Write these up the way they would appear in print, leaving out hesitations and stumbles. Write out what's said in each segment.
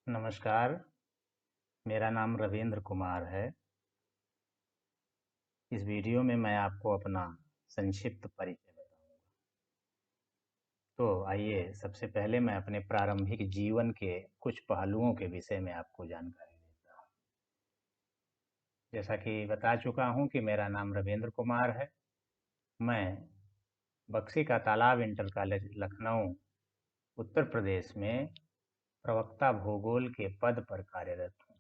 नमस्कार, मेरा नाम रविंद्र कुमार है। इस वीडियो में मैं आपको अपना संक्षिप्त परिचय बताऊंगा। तो आइए सबसे पहले मैं अपने प्रारंभिक जीवन के कुछ पहलुओं के विषय में आपको जानकारी देता हूँ। जैसा कि बता चुका हूँ कि मेरा नाम रविंद्र कुमार है। मैं बक्सी का तालाब इंटर कॉलेज लखनऊ उत्तर प्रदेश में प्रवक्ता भूगोल के पद पर कार्यरत हूँ।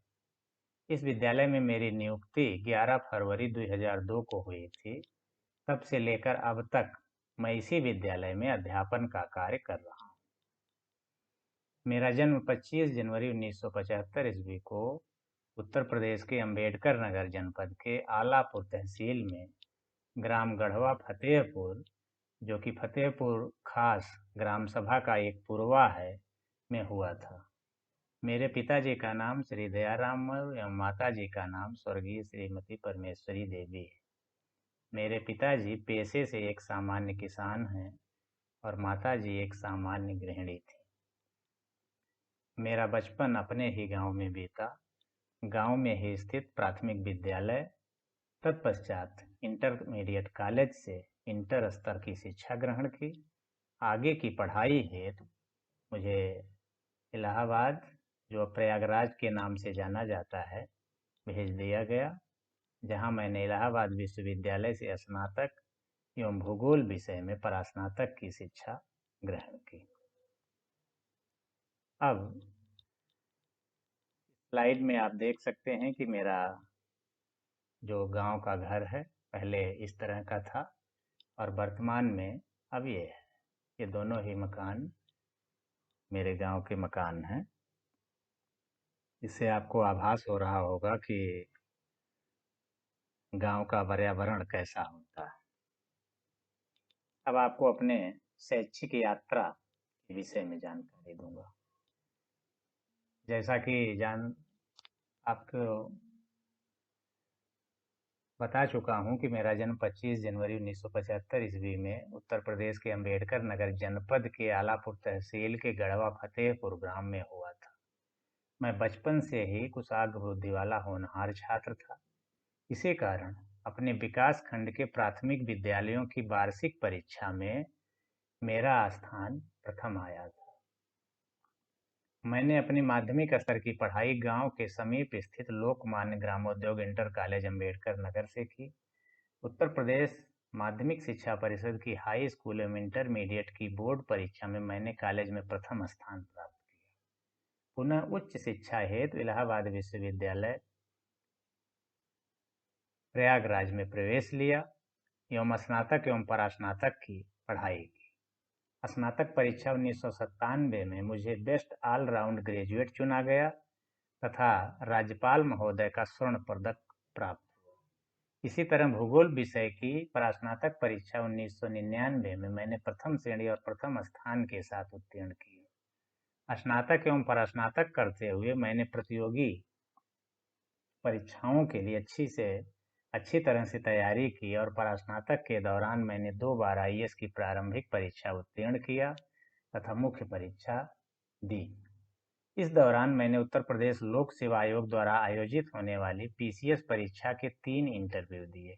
इस विद्यालय में मेरी नियुक्ति 11 फरवरी 2002 को हुई थी। तब से लेकर अब तक मैं इसी विद्यालय में अध्यापन का कार्य कर रहा हूँ। मेरा जन्म 25 जनवरी 1975 ईस्वी को उत्तर प्रदेश के अंबेडकर नगर जनपद के आलापुर तहसील में ग्राम गढ़वा फतेहपुर, जो कि फतेहपुर खास ग्राम सभा का एक पुरवा है, में हुआ था। मेरे पिताजी का नाम श्री दयाराम एवं माताजी का नाम स्वर्गीय श्रीमती परमेश्वरी देवी है। मेरे पिताजी पेशे से एक सामान्य किसान हैं और माताजी एक सामान्य गृहिणी थी। मेरा बचपन अपने ही गांव में बीता। गांव में ही स्थित प्राथमिक विद्यालय, तत्पश्चात इंटरमीडिएट कॉलेज से इंटर स्तर की शिक्षा ग्रहण की। आगे की पढ़ाई हेतु मुझे इलाहाबाद, जो प्रयागराज के नाम से जाना जाता है, भेज दिया गया, जहां मैंने इलाहाबाद विश्वविद्यालय से स्नातक एवं भूगोल विषय में परास्नातक की शिक्षा ग्रहण की। अब स्लाइड में आप देख सकते हैं कि मेरा जो गांव का घर है पहले इस तरह का था और वर्तमान में अब ये है। ये दोनों ही मकान मेरे गांव के मकान हैं। इससे आपको आभास हो रहा होगा कि गांव का पर्यावरण कैसा होता है। अब आपको अपने शैक्षिक यात्रा के विषय में जानकारी दूंगा। जैसा कि आपको बता चुका हूं कि मेरा जन्म 25 जनवरी 1975 ईस्वी में उत्तर प्रदेश के अंबेडकर नगर जनपद के आलापुर तहसील के गढ़वा फतेहपुर ग्राम में हुआ था। मैं बचपन से ही कुशाग्र बुद्धि वाला होनहार छात्र था। इसी कारण अपने विकास खंड के प्राथमिक विद्यालयों की वार्षिक परीक्षा में मेरा स्थान प्रथम आया था। मैंने अपनी माध्यमिक स्तर की पढ़ाई गांव के समीप स्थित लोकमान्य ग्रामोद्योग इंटर कॉलेज अंबेडकर नगर से की। उत्तर प्रदेश माध्यमिक शिक्षा परिषद की हाई स्कूल एवं इंटरमीडिएट की बोर्ड परीक्षा में मैंने कॉलेज में प्रथम स्थान प्राप्त किया। पुनः उच्च शिक्षा हेतु इलाहाबाद विश्वविद्यालय प्रयागराज में प्रवेश लिया एवं स्नातक एवं परास्नातक की पढ़ाई की। स्नातक परीक्षा 1997 में मुझे बेस्ट ऑलराउंड ग्रेजुएट चुना गया तथा राज्यपाल महोदय का स्वर्ण पदक प्राप्त हुआ। इसी तरह भूगोल विषय की परास्नातक परीक्षा 1999 में मैंने प्रथम श्रेणी और प्रथम स्थान के साथ उत्तीर्ण की। स्नातक एवं परास्नातक करते हुए मैंने प्रतियोगी परीक्षाओं के लिए अच्छी तरह से तैयारी की और परास्नातक के दौरान मैंने 2 बार आईएएस की प्रारंभिक परीक्षा उत्तीर्ण किया तथा मुख्य परीक्षा दी। इस दौरान मैंने उत्तर प्रदेश लोक सेवा आयोग द्वारा आयोजित होने वाली पीसीएस परीक्षा के 3 इंटरव्यू दिए,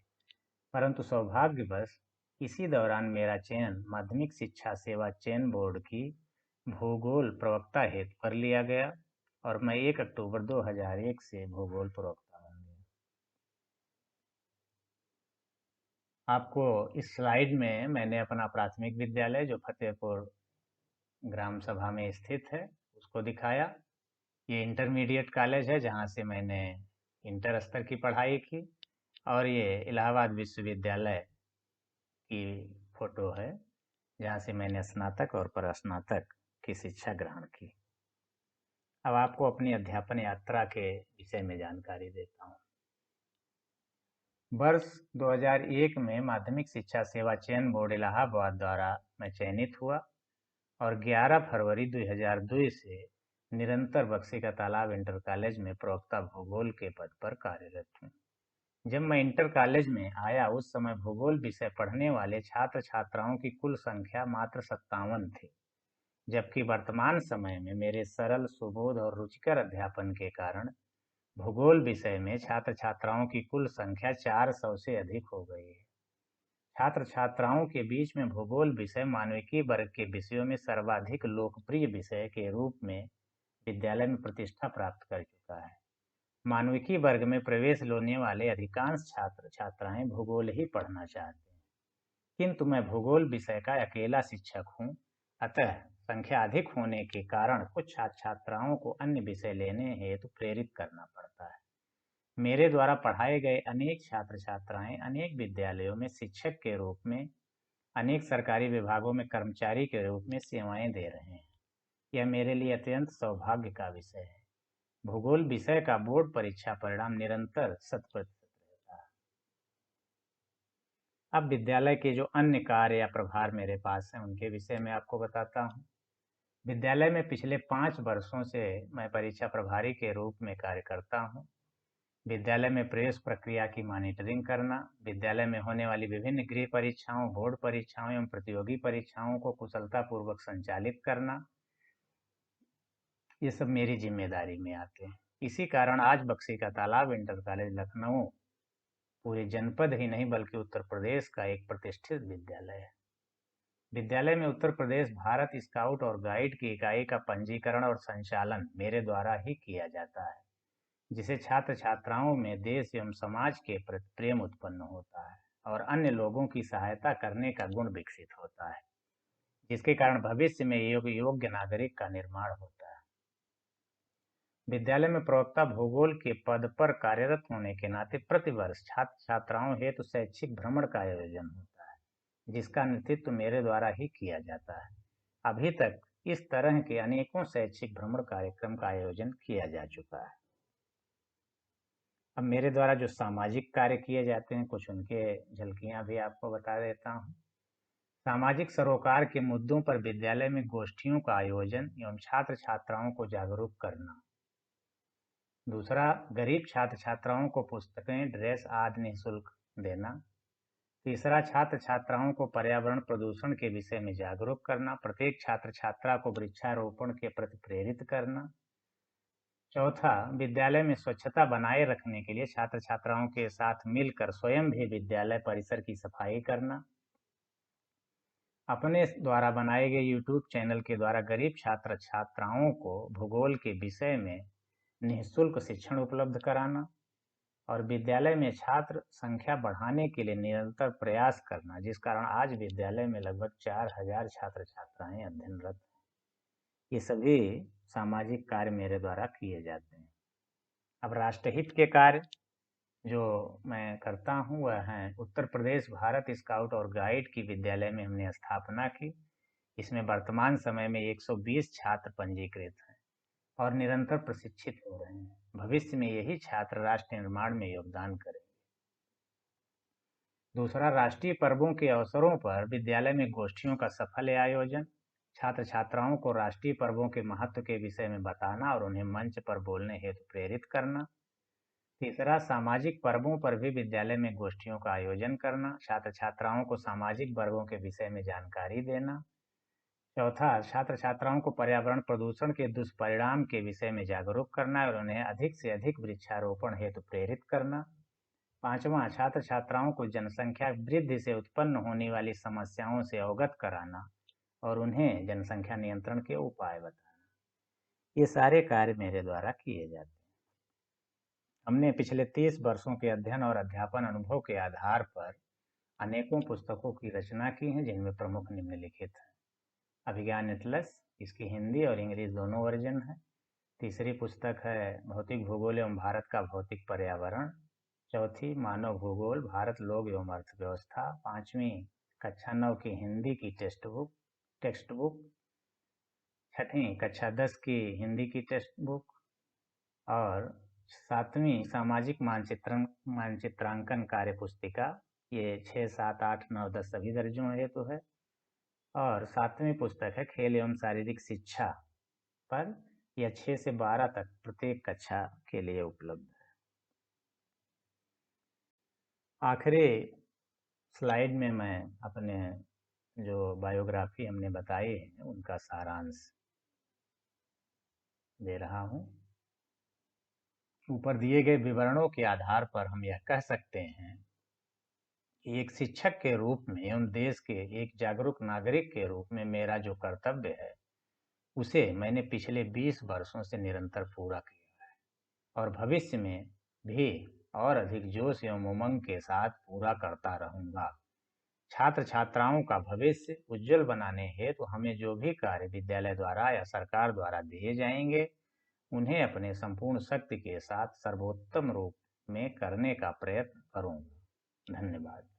परंतु सौभाग्यवश इसी दौरान मेरा चयन माध्यमिक शिक्षा सेवा चयन बोर्ड की भूगोल प्रवक्ता हेतु कर लिया गया और मैं 1 अक्टूबर 2001 से भूगोल प्रवक्ता बन गया। आपको इस स्लाइड में मैंने अपना प्राथमिक विद्यालय, जो फतेहपुर ग्राम सभा में स्थित है, उसको दिखाया। ये इंटरमीडिएट कॉलेज है जहाँ से मैंने इंटर स्तर की पढ़ाई की और ये इलाहाबाद विश्वविद्यालय की फोटो है जहाँ से मैंने स्नातक और परास्नातक की शिक्षा ग्रहण की। अब आपको अपनी अध्यापन यात्रा के विषय में जानकारी देता हूँ। वर्ष 2001 में माध्यमिक शिक्षा सेवा चयन बोर्ड इलाहाबाद द्वारा मैं चयनित हुआ और 11 फरवरी 2002 से निरंतर बक्सी का तालाब इंटर कॉलेज में प्रवक्ता भूगोल के पद पर कार्यरत हूँ। जब मैं इंटर कॉलेज में आया उस समय भूगोल विषय पढ़ने वाले छात्र छात्राओं की कुल संख्या मात्र 57 थी। जबकि वर्तमान समय में मेरे सरल, सुबोध और रुचिकर अध्यापन के कारण भूगोल विषय में छात्र छात्राओं की कुल संख्या 400 से अधिक हो गई है। छात्र छात्राओं के बीच में भूगोल विषय मानविकी वर्ग के विषयों में सर्वाधिक लोकप्रिय विषय के रूप में विद्यालय में प्रतिष्ठा प्राप्त कर चुका है। मानविकी वर्ग में प्रवेश लेने वाले अधिकांश छात्र छात्राएं भूगोल ही पढ़ना चाहते हैं, किंतु मैं भूगोल विषय का अकेला शिक्षक हूं, अतः संख्या अधिक होने के कारण कुछ छात्र छात्राओं को अन्य विषय लेने हेतु प्रेरित करना पड़ता है। मेरे द्वारा पढ़ाए गए अनेक छात्र छात्राएं अनेक विद्यालयों में शिक्षक के रूप में, अनेक सरकारी विभागों में कर्मचारी के रूप में सेवाएं दे रहे हैं। यह मेरे लिए अत्यंत सौभाग्य का विषय है। भूगोल विषय का बोर्ड परीक्षा परिणाम निरंतर 100% रहता है। अब विद्यालय के जो अन्य कार्य या प्रभार मेरे पास हैं उनके विषय में आपको बताता हूँ। विद्यालय में पिछले 5 वर्षों से मैं परीक्षा प्रभारी के रूप में कार्य करता हूँ। विद्यालय में प्रवेश प्रक्रिया की मॉनिटरिंग करना, विद्यालय में होने वाली विभिन्न गृह परीक्षाओं, बोर्ड परीक्षाओं एवं प्रतियोगी परीक्षाओं को कुशलतापूर्वक संचालित करना, ये सब मेरी जिम्मेदारी में आते हैं। इसी कारण आज बक्सी का तालाब इंटर कॉलेज लखनऊ पूरे जनपद ही नहीं बल्कि उत्तर प्रदेश का एक प्रतिष्ठित विद्यालय है। विद्यालय में उत्तर प्रदेश भारत स्काउट और गाइड की इकाई का पंजीकरण और संचालन मेरे द्वारा ही किया जाता है, जिसे छात्र छात्राओं में देश एवं समाज के प्रति प्रेम उत्पन्न होता है और अन्य लोगों की सहायता करने का गुण विकसित होता है, जिसके कारण भविष्य में योग्य नागरिक का निर्माण होता है। विद्यालय में प्रवक्ता भूगोल के पद पर कार्यरत होने के नाते प्रतिवर्ष छात्र छात्राओं हेतु शैक्षिक भ्रमण का आयोजन होता है, जिसका नेतृत्व मेरे द्वारा ही किया जाता है। अभी तक इस तरह के अनेकों शैक्षिक भ्रमण कार्यक्रम का आयोजन किया जा चुका है। अब मेरे द्वारा जो सामाजिक कार्य किए जाते हैं, कुछ उनके झलकियां भी आपको बता देता हूँ। सामाजिक सरोकार के मुद्दों पर विद्यालय में गोष्ठियों का आयोजन एवं छात्र छात्राओं को जागरूक करना। दूसरा, गरीब छात्र छात्राओं को पुस्तकें, ड्रेस आदि निःशुल्क देना। तीसरा, छात्र छात्राओं को पर्यावरण प्रदूषण के विषय में जागरूक करना, प्रत्येक छात्र छात्रा को वृक्षारोपण के प्रति प्रेरित करना। चौथा, विद्यालय में स्वच्छता बनाए रखने के लिए छात्र छात्राओं के साथ मिलकर स्वयं भी विद्यालय परिसर की सफाई करना। अपने द्वारा बनाए गए यूट्यूब चैनल के द्वारा गरीब छात्र छात्राओं को भूगोल के विषय में निःशुल्क शिक्षण उपलब्ध कराना और विद्यालय में छात्र संख्या बढ़ाने के लिए निरंतर प्रयास करना, जिस कारण आज विद्यालय में लगभग 4000 छात्र छात्राएं अध्ययनरत हैं। ये सभी सामाजिक कार्य मेरे द्वारा किए जाते हैं। अब राष्ट्रहित के कार्य जो मैं करता हूँ वह है उत्तर प्रदेश भारत स्काउट और गाइड की विद्यालय में हमने स्थापना की। इसमें वर्तमान समय में 120 छात्र पंजीकृत हैं और निरंतर प्रशिक्षित हो रहे हैं। भविष्य में यही छात्र राष्ट्र निर्माण में योगदान करेंगे। दूसरा, राष्ट्रीय पर्वों के अवसरों पर विद्यालय में गोष्ठियों का सफल आयोजन, छात्र छात्राओं को राष्ट्रीय पर्वों के महत्व के विषय में बताना और उन्हें मंच पर बोलने हेतु प्रेरित करना। तीसरा, सामाजिक पर्वों पर भी विद्यालय में गोष्ठियों का आयोजन करना, छात्र छात्राओं को सामाजिक वर्गों के विषय में जानकारी देना। चौथा, छात्र छात्राओं को पर्यावरण प्रदूषण के दुष्परिणाम के विषय में जागरूक करना और उन्हें अधिक से अधिक वृक्षारोपण हेतु प्रेरित करना। पांचवा, छात्र छात्राओं को जनसंख्या वृद्धि से उत्पन्न होने वाली समस्याओं से अवगत कराना और उन्हें जनसंख्या नियंत्रण के उपाय बताना। ये सारे कार्य मेरे द्वारा किए जाते हैं। हमने पिछले 30 वर्षों के अध्ययन और अध्यापन अनुभव के आधार पर अनेकों पुस्तकों की रचना की है, जिनमें प्रमुख निम्नलिखित हैं। अभिज्ञान एटलस, इसकी हिंदी और इंग्लिश दोनों वर्जन है। तीसरी पुस्तक है भौतिक भूगोल एवं भारत का भौतिक पर्यावरण। चौथी, मानव भूगोल, भारत, लोग एवं अर्थव्यवस्था। पांचवी, कक्षा 9 की हिंदी की टेक्स्ट बुक। छठी, कक्षा 10 की हिंदी की टेक्स्ट बुक। और सातवीं, सामाजिक मानचित्रांकन कार्य पुस्तिका। ये 6, 7, 8, 9, 10 सभी दर्जों हेतु है। और सातवीं पुस्तक है खेल एवं शारीरिक शिक्षा पर, यह 6 से 12 तक प्रत्येक कक्षा के लिए उपलब्ध है। आखिरी स्लाइड में मैं अपने जो बायोग्राफी हमने बताई है उनका सारांश दे रहा हूँ। ऊपर दिए गए विवरणों के आधार पर हम यह कह सकते हैं कि एक शिक्षक के रूप में एवं देश के एक जागरूक नागरिक के रूप में मेरा जो कर्तव्य है उसे मैंने पिछले 20 वर्षों से निरंतर पूरा किया है और भविष्य में भी और अधिक जोश एवं उमंग के साथ पूरा करता रहूंगा। छात्र छात्राओं का भविष्य उज्जवल बनाने हेतु हमें जो भी कार्य विद्यालय द्वारा या सरकार द्वारा दिए जाएंगे उन्हें अपने संपूर्ण शक्ति के साथ सर्वोत्तम रूप में करने का प्रयत्न करूंगा। धन्यवाद।